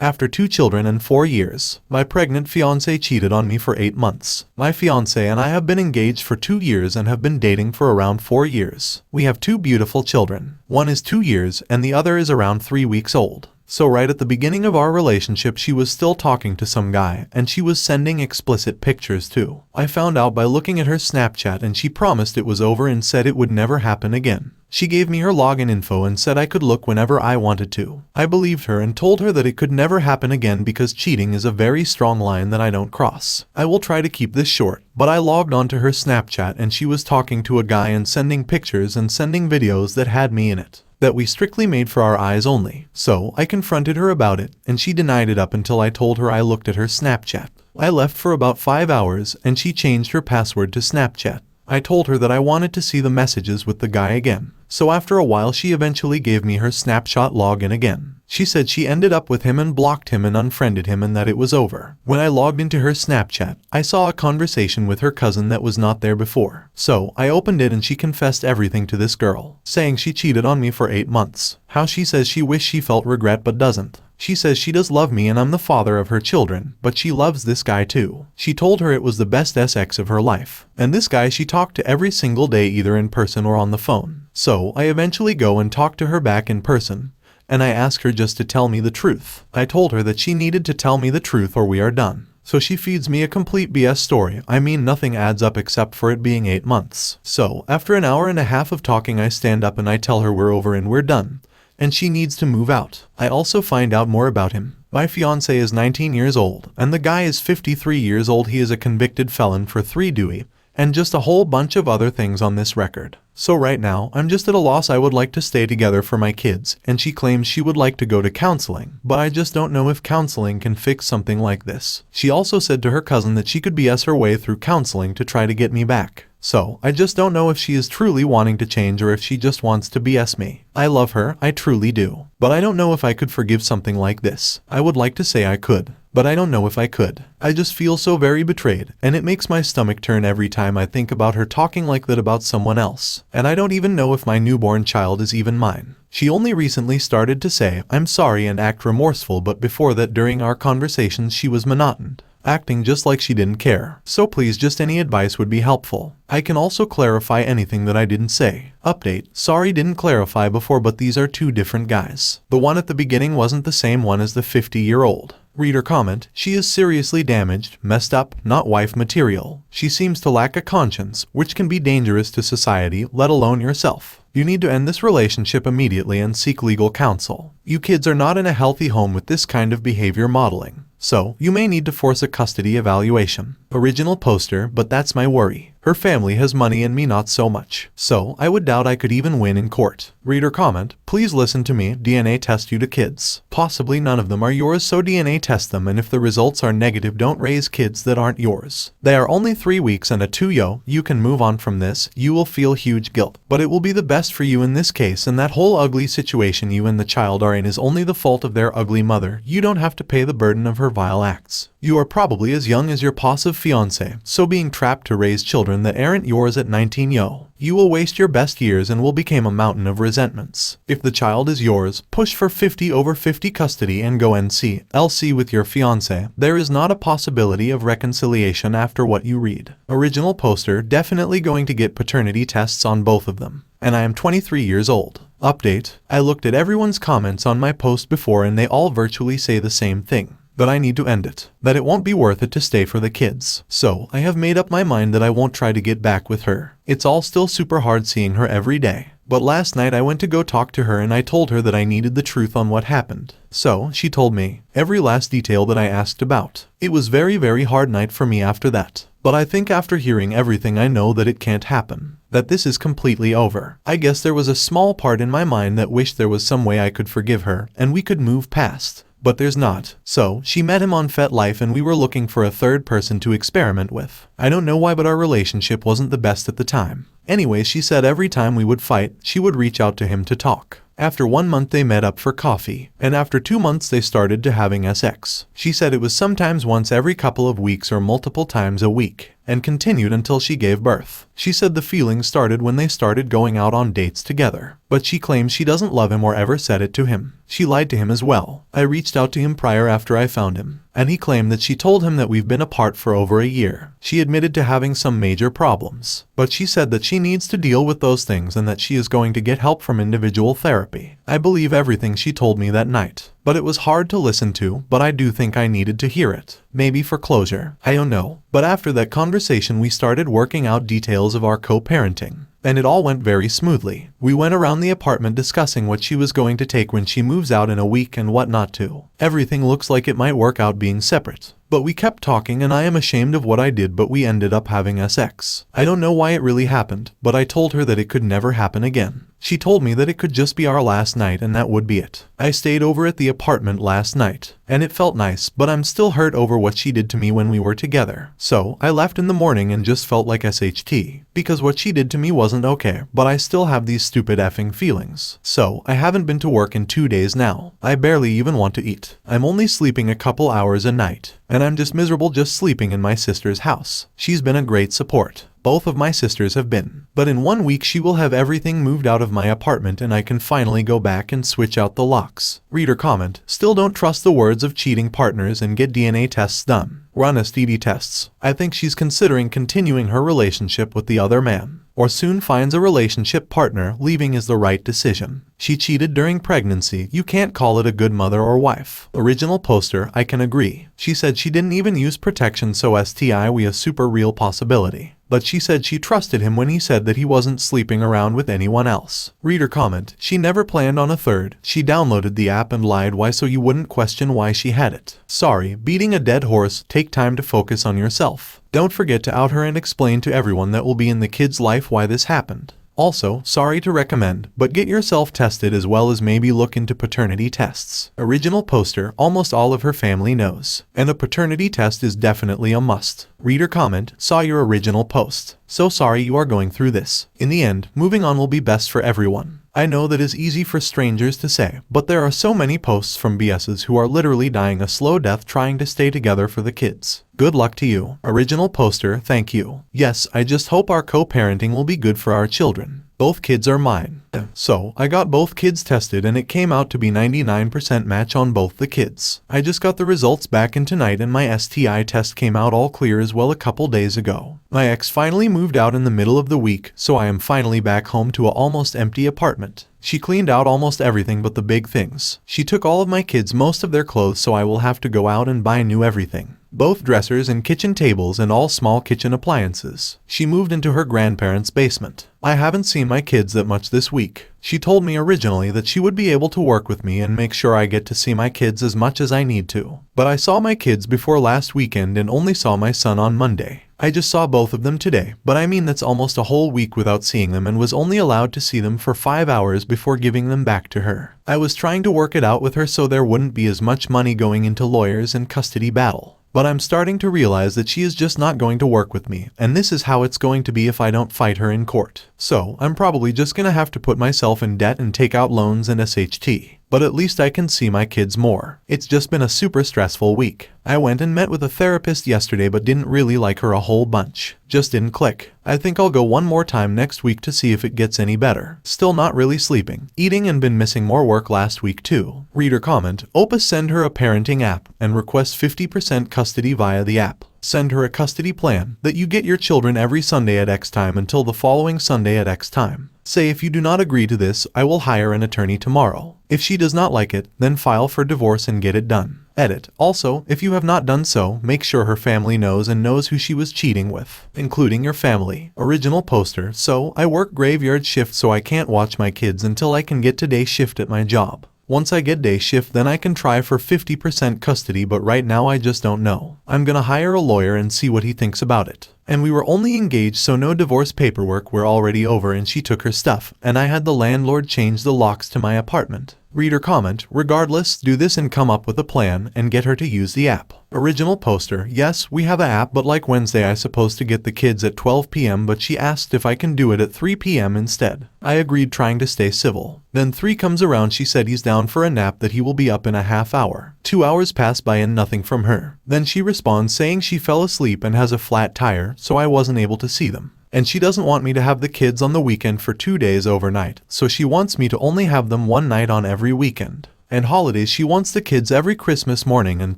After 2 children and 4 years, my pregnant fiancé cheated on me for 8 months. My fiancé and I have been engaged for 2 years and have been dating for around 4 years. We have 2 beautiful children. One is 2 years and the other is around 3 weeks old. So right at the beginning of our relationship she was still talking to some guy and she was sending explicit pictures too. I found out by looking at her Snapchat and she promised it was over and said it would never happen again. She gave me her login info and said I could look whenever I wanted to. I believed her and told her that it could never happen again because cheating is a very strong line that I don't cross. I will try to keep this short, but I logged onto her Snapchat and she was talking to a guy and sending pictures and sending videos that had me in it, that we strictly made for our eyes only. So I confronted her about it and she denied it up until I told her I looked at her Snapchat. I left for about 5 hours and she changed her password to Snapchat. I told her that I wanted to see the messages with the guy again. So after a while she eventually gave me her Snapchat login again. She said she ended up with him and blocked him and unfriended him and that it was over. When I logged into her Snapchat, I saw a conversation with her cousin that was not there before. So I opened it and she confessed everything to this girl, saying she cheated on me for 8 months. How she says she wished she felt regret but doesn't. She says she does love me and I'm the father of her children, but she loves this guy too. She told her it was the best sex of her life. And this guy she talked to every single day either in person or on the phone. So I eventually go and talk to her back in person. And I asked her just to tell me the truth. I told her that she needed to tell me the truth or we are done. So she feeds me a complete BS story. I mean nothing adds up except for it being 8 months. So after an hour and a half of talking I stand up and I tell her we're over and we're done. And she needs to move out. I also find out more about him. My fiancé is 19 years old and the guy is 53 years old. He is a convicted felon for 3 DUI and just a whole bunch of other things on this record. So right now, I'm just at a loss. I would like to stay together for my kids, and she claims she would like to go to counseling, but I just don't know if counseling can fix something like this. She also said to her cousin that she could BS her way through counseling to try to get me back. So, I just don't know if she is truly wanting to change or if she just wants to BS me. I love her, I truly do. But I don't know if I could forgive something like this. I would like to say I could, but I don't know if I could. I just feel so very betrayed, and it makes my stomach turn every time I think about her talking like that about someone else. And I don't even know if my newborn child is even mine. She only recently started to say, I'm sorry and act remorseful, but before that during our conversations she was monotoned, acting just like she didn't care. So please just any advice would be helpful. I can also clarify anything that I didn't say. Update. Sorry didn't clarify before but these are 2 different guys. The one at the beginning wasn't the same one as the 50-year-old. Reader comment, she is seriously damaged, messed up, not wife material. She seems to lack a conscience, which can be dangerous to society, let alone yourself. You need to end this relationship immediately and seek legal counsel. You kids are not in a healthy home with this kind of behavior modeling. So, you may need to force a custody evaluation. Original poster, but that's my worry. Her family has money and me not so much. So, I would doubt I could even win in court. Reader comment, please listen to me, DNA test you to kids. Possibly none of them are yours, so DNA test them, and if the results are negative don't raise kids that aren't yours. They are only 3 weeks and a 2-yo, you can move on from this, you will feel huge guilt. But it will be the best for you in this case, and that whole ugly situation you and the child are in is only the fault of their ugly mother. You don't have to pay the burden of her vile acts. You are probably as young as your possessive fiancé, so being trapped to raise children that aren't yours at 19, you will waste your best years and will become a mountain of resentments. If the child is yours, push for 50/50 custody and go LC with your fiancé. There is not a possibility of reconciliation after what you read. Original poster, definitely going to get paternity tests on both of them. And I am 23 years old. Update, I looked at everyone's comments on my post before and they all virtually say the same thing. That I need to end it. That it won't be worth it to stay for the kids. So, I have made up my mind that I won't try to get back with her. It's all still super hard seeing her every day. But last night I went to go talk to her and I told her that I needed the truth on what happened. So, she told me every last detail that I asked about. It was very hard night for me after that. But I think after hearing everything I know that it can't happen. That this is completely over. I guess there was a small part in my mind that wished there was some way I could forgive her and we could move past. But there's not. So, she met him on FetLife and we were looking for a third person to experiment with. I don't know why, but our relationship wasn't the best at the time. Anyway, she said every time we would fight, she would reach out to him to talk. After 1 month they met up for coffee, and after 2 months they started to having sex. She said it was sometimes once every couple of weeks or multiple times a week, and continued until she gave birth. She said the feelings started when they started going out on dates together, but she claims she doesn't love him or ever said it to him. She lied to him as well. I reached out to him prior after I found him, and he claimed that she told him that we've been apart for over a year. She admitted to having some major problems, but she said that she needs to deal with those things and that she is going to get help from individual therapy. I believe everything she told me that night, but it was hard to listen to, but I do think I needed to hear it. Maybe for closure. I don't know. But after that conversation we started working out details of our co-parenting, and it all went very smoothly. We went around the apartment discussing what she was going to take when she moves out in a week and what not to. Everything looks like it might work out being separate. But we kept talking and I am ashamed of what I did, but we ended up having sex. I don't know why it really happened, but I told her that it could never happen again. She told me that it could just be our last night and that would be it. I stayed over at the apartment last night, and it felt nice, but I'm still hurt over what she did to me when we were together. So, I left in the morning and just felt like SHT, because what she did to me wasn't okay, but I still have these stupid effing feelings. So, I haven't been to work in 2 days now. I barely even want to eat. I'm only sleeping a couple hours a night, and I'm just miserable just sleeping in my sister's house. She's been a great support. Both of my sisters have been. But in 1 week she will have everything moved out of my apartment and I can finally go back and switch out the locks. Reader comment, still don't trust the words of cheating partners and get DNA tests done. Run STD tests. I think she's considering continuing her relationship with the other man, or soon finds a relationship partner. Leaving is the right decision. She cheated during pregnancy. You can't call it a good mother or wife. Original poster, I can agree. She said she didn't even use protection, so STI we a super real possibility. But she said she trusted him when he said that he wasn't sleeping around with anyone else. Reader comment, she never planned on a third. She downloaded the app and lied. Why? So you wouldn't question why she had it. Sorry, beating a dead horse. Take time to focus on yourself. Don't forget to out her and explain to everyone that will be in the kid's life why this happened. Also, sorry to recommend, but get yourself tested as well as maybe look into paternity tests. Original poster, almost all of her family knows, and a paternity test is definitely a must. Reader comment, saw your original post. So sorry you are going through this. In the end, moving on will be best for everyone. I know that is easy for strangers to say, but there are so many posts from BSs who are literally dying a slow death trying to stay together for the kids. Good luck to you. Original poster, thank you. Yes, I just hope our co-parenting will be good for our children. Both kids are mine. So, I got both kids tested and it came out to be 99% match on both the kids. I just got the results back in tonight and my STI test came out all clear as well a couple days ago. My ex finally moved out in the middle of the week, so I am finally back home to an almost empty apartment. She cleaned out almost everything but the big things. She took all of my kids most of their clothes, so I will have to go out and buy new everything. Both dressers and kitchen tables and all small kitchen appliances. She moved into her grandparents' basement. I haven't seen my kids that much this week. She told me originally that she would be able to work with me and make sure I get to see my kids as much as I need to. But I saw my kids before last weekend and only saw my son on Monday. I just saw both of them today, but I mean that's almost a whole week without seeing them and was only allowed to see them for 5 hours before giving them back to her. I was trying to work it out with her so there wouldn't be as much money going into lawyers and custody battle. But I'm starting to realize that she is just not going to work with me, and this is how it's going to be if I don't fight her in court. So, I'm probably just gonna have to put myself in debt and take out loans and SHT. But at least I can see my kids more. It's just been a super stressful week. I went and met with a therapist yesterday but didn't really like her a whole bunch. Just didn't click. I think I'll go one more time next week to see if it gets any better. Still not really sleeping, eating, and been missing more work last week too. Reader comment, Opus send her a parenting app and request 50% custody via the app. Send her a custody plan that you get your children every Sunday at X time until the following Sunday at X time. Say if you do not agree to this, I will hire an attorney tomorrow. If she does not like it, then file for divorce and get it done. Edit. Also, if you have not done so, make sure her family knows and knows who she was cheating with, including your family. Original poster, so I work graveyard shift so I can't watch my kids until I can get to day shift at my job. Once I get day shift, then I can try for 50% custody, but right now I just don't know. I'm gonna hire a lawyer and see what he thinks about it. And we were only engaged, so no divorce paperwork were already over, and she took her stuff, and I had the landlord change the locks to my apartment. Reader comment, regardless, do this and come up with a plan and get her to use the app. Original poster, yes, we have an app, but like Wednesday I supposed to get the kids at 12 p.m. but she asked if I can do it at 3 p.m. instead. I agreed, trying to stay civil. Then 3 comes around, she said he's down for a nap, that he will be up in a half hour. 2 hours pass by and nothing from her. Then she responds saying she fell asleep and has a flat tire, so I wasn't able to see them. And she doesn't want me to have the kids on the weekend for 2 days overnight, so she wants me to only have them one night on every weekend. And holidays, she wants the kids every Christmas morning and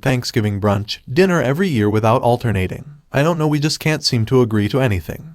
Thanksgiving brunch, dinner every year without alternating. I don't know, we just can't seem to agree to anything.